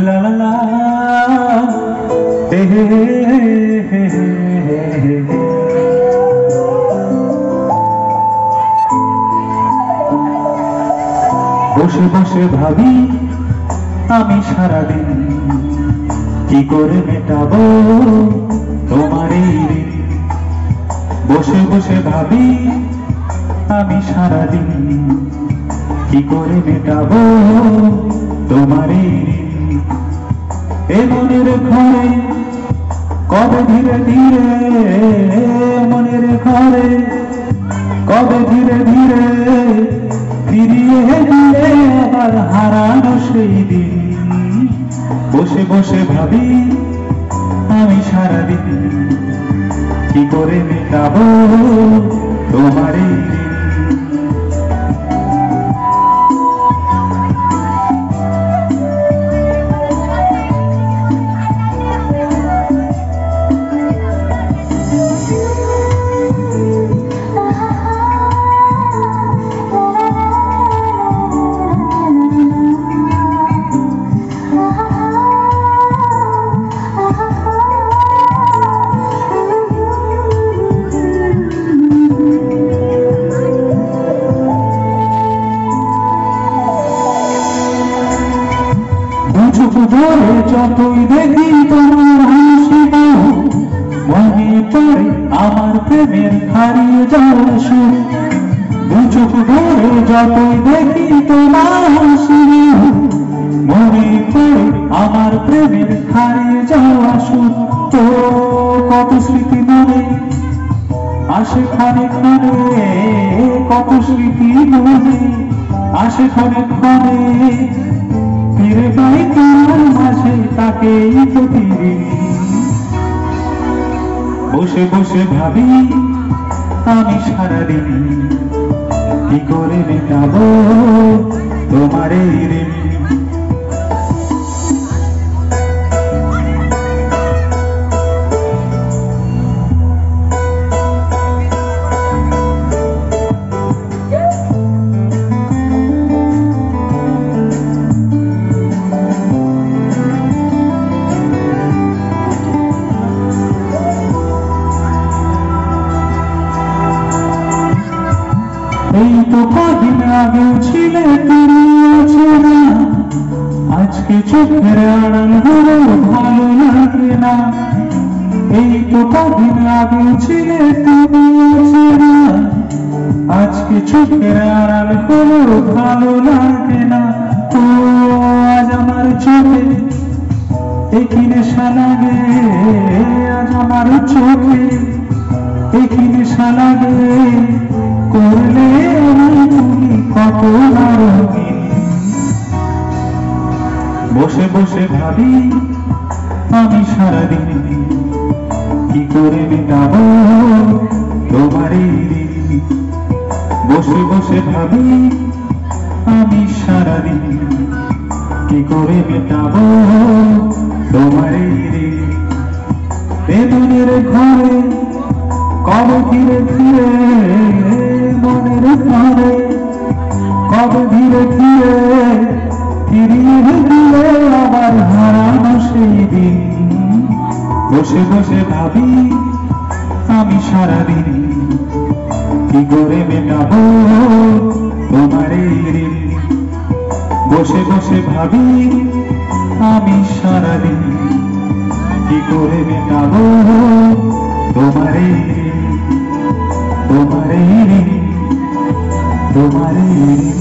লা লা লা হে হে হে হে। বসে বসে ভাবি আমি সারাদিন কি করে মেটাবো তোমার এই ঋণ। বসে বসে ভাবি আমি সারাদিন কি করে মেটাবো তোমার এই ঋণ। এ মনের ঘরে কবে ধীরে ধীরে, মনের ঘরে কবে ধীরে ধীরে ফিরিয়ে দিলে আবার হারানো সেই দিন। বসে বসে ভাবি আমি সারাদিন কি করে মেটাবো তোমার এই ঋণ। ধরে যতই দেখি তোমার হাসি মনে পড়ে আমার প্রেমের হারিয়ে যাওয়া সুর। দু চোখ ধরে যতই দেখি তোমার হাসি মনে পড়ে আমার প্রেমের হারিয়ে যাওয়া সুর। তো কত স্মৃতি মনে আসে ক্ষণে ক্ষণে, কত স্মৃতি মনে আসে ক্ষণে ক্ষণে, ফিরে পাই তোমার মাঝে তাকেই তো ফিরে। বসে বসে ভাবি আমি সারাদিন কি করে মেটাবো তোমার এই ঋণ। এই তো কদিন আগেও ছিলে তুমি অচেনা, আজকে চোখের আড়াল হলো ভালো লাগে না। এই তো কদিন আগেও ছিলে তুমি অচেনা, আজকে চোখের আড়াল হলো ভালো লাগে না। তো আজ আমার চোখে একই নেশা লাগে, আজ আমার চোখে একই নেশা লাগে, করলে তুমি কত রঙিন। বসে বসে ভাবি আমি সারাদিন কি করে মেটাবো তোমার এই ঋণ। বসে বসে ভাবি আমি সারাদিন কি করে মেটাবো তোমার এই ঋণ। এ মনের ঘরে কবে ধীরে ধীরে, মনের ঘরে কবে ধীরে ধীরে ফিরিয়ে দিলে আবার হারানো সেই দিন। বসে বসে ভাবি আমি সারাদিন কি করে মেটাবো তোমার এই ঋণ। বসে বসে ভাবি আমি সারাদিন কি করে মেটাবো তোমার এই ঋণ, তোমার এই ঋণ, তোমার এই ঋণ।